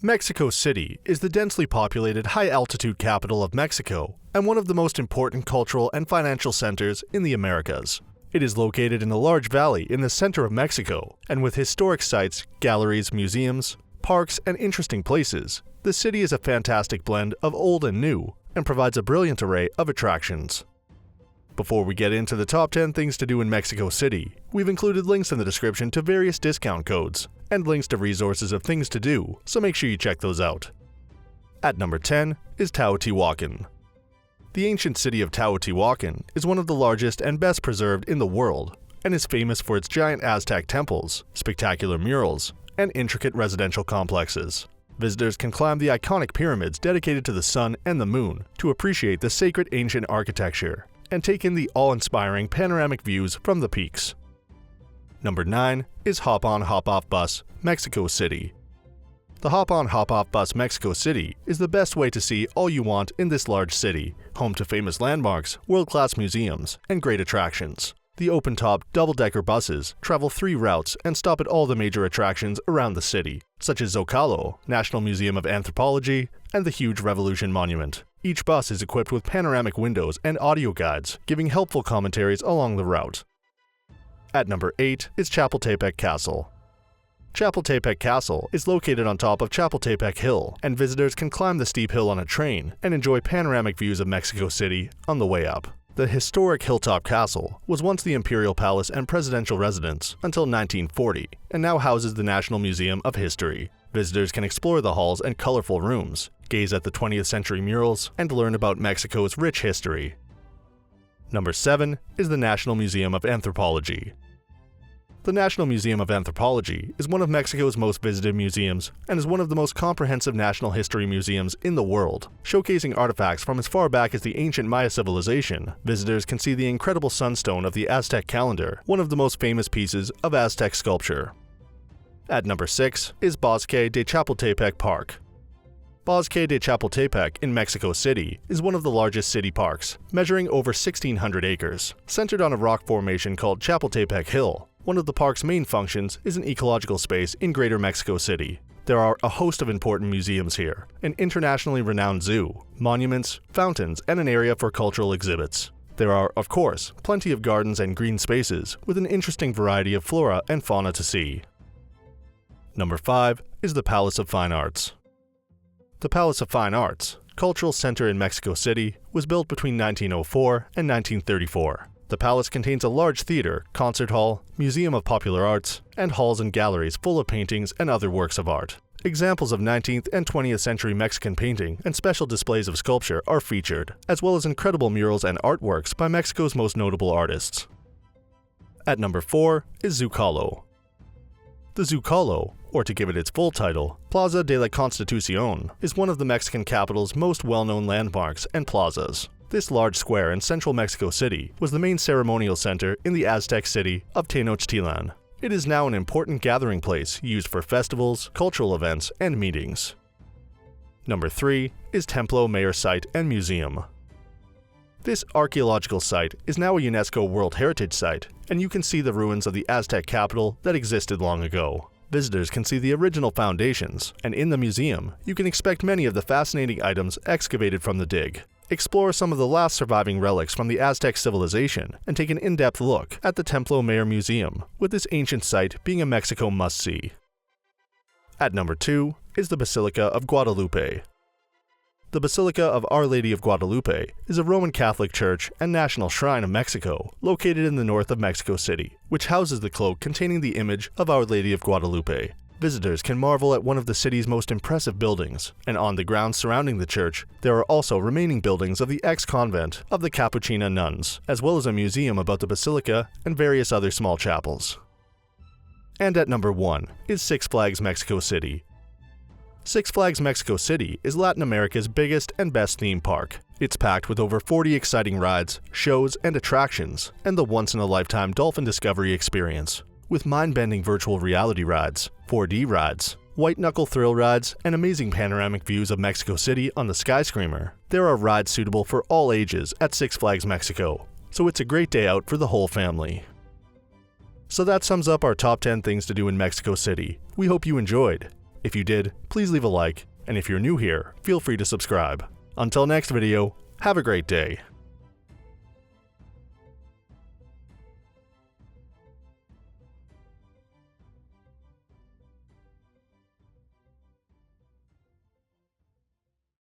Mexico City is the densely populated high-altitude capital of Mexico and one of the most important cultural and financial centers in the Americas. It is located in a large valley in the center of Mexico, and with historic sites, galleries, museums, parks, and interesting places, the city is a fantastic blend of old and new and provides a brilliant array of attractions. Before we get into the top 10 things to do in Mexico City, we've included links in the description to various discount codes and links to resources of things to do, so make sure you check those out. At number 10 is Teotihuacan. The ancient city of Teotihuacan is one of the largest and best preserved in the world and is famous for its giant Aztec temples, spectacular murals, and intricate residential complexes. Visitors can climb the iconic pyramids dedicated to the sun and the moon to appreciate the sacred ancient architecture and take in the awe-inspiring panoramic views from the peaks. Number 9 is Hop-on Hop-off Bus, Mexico City. The Hop-on Hop-off Bus Mexico City is the best way to see all you want in this large city, home to famous landmarks, world-class museums, and great attractions. The open-top, double-decker buses travel 3 routes and stop at all the major attractions around the city, such as Zócalo, National Museum of Anthropology, and the huge Revolution Monument. Each bus is equipped with panoramic windows and audio guides, giving helpful commentaries along the route. At number 8 is Chapultepec Castle. Chapultepec Castle is located on top of Chapultepec Hill, and visitors can climb the steep hill on a train and enjoy panoramic views of Mexico City on the way up. The historic hilltop castle was once the imperial palace and presidential residence until 1940, and now houses the National Museum of History. Visitors can explore the halls and colorful rooms, gaze at the 20th century murals, and learn about Mexico's rich history. Number 7 is the National Museum of Anthropology. The National Museum of Anthropology is one of Mexico's most visited museums and is one of the most comprehensive natural history museums in the world. Showcasing artifacts from as far back as the ancient Maya civilization, visitors can see the incredible sunstone of the Aztec calendar, one of the most famous pieces of Aztec sculpture. At number 6 is Bosque de Chapultepec Park. Bosque de Chapultepec in Mexico City is one of the largest city parks, measuring over 1,600 acres. Centered on a rock formation called Chapultepec Hill, one of the park's main functions is an ecological space in Greater Mexico City. There are a host of important museums here, an internationally renowned zoo, monuments, fountains, and an area for cultural exhibits. There are, of course, plenty of gardens and green spaces with an interesting variety of flora and fauna to see. Number 5 is the Palace of Fine Arts. The Palace of Fine Arts, cultural center in Mexico City, was built between 1904 and 1934. The palace contains a large theater, concert hall, museum of popular arts, and halls and galleries full of paintings and other works of art. Examples of 19th and 20th century Mexican painting and special displays of sculpture are featured, as well as incredible murals and artworks by Mexico's most notable artists. At number 4 is Zócalo. The Zócalo, or to give it its full title, Plaza de la Constitución, is one of the Mexican capital's most well-known landmarks and plazas. This large square in central Mexico City was the main ceremonial center in the Aztec city of Tenochtitlan. It is now an important gathering place used for festivals, cultural events, and meetings. Number 3 is Templo Mayor Site and Museum. This archaeological site is now a UNESCO World Heritage Site, and you can see the ruins of the Aztec capital that existed long ago. Visitors can see the original foundations, and in the museum, you can expect many of the fascinating items excavated from the dig. Explore some of the last surviving relics from the Aztec civilization and take an in-depth look at the Templo Mayor Museum, with this ancient site being a Mexico must-see. At number 2 is the Basilica of Guadalupe. The Basilica of Our Lady of Guadalupe is a Roman Catholic church and national shrine of Mexico located in the north of Mexico City, which houses the cloak containing the image of Our Lady of Guadalupe. Visitors can marvel at one of the city's most impressive buildings, and on the grounds surrounding the church, there are also remaining buildings of the ex-convent of the Capuchin nuns, as well as a museum about the basilica and various other small chapels. And at number 1 is Six Flags Mexico City. Six Flags Mexico City is Latin America's biggest and best theme park. It's packed with over 40 exciting rides, shows, and attractions, and the once-in-a-lifetime dolphin discovery experience. With mind-bending virtual reality rides, 4D rides, white-knuckle thrill rides, and amazing panoramic views of Mexico City on the Skyscramer, there are rides suitable for all ages at Six Flags Mexico, so it's a great day out for the whole family. So that sums up our top 10 things to do in Mexico City. We hope you enjoyed. If you did, please leave a like, and if you're new here, feel free to subscribe. Until next video, have a great day.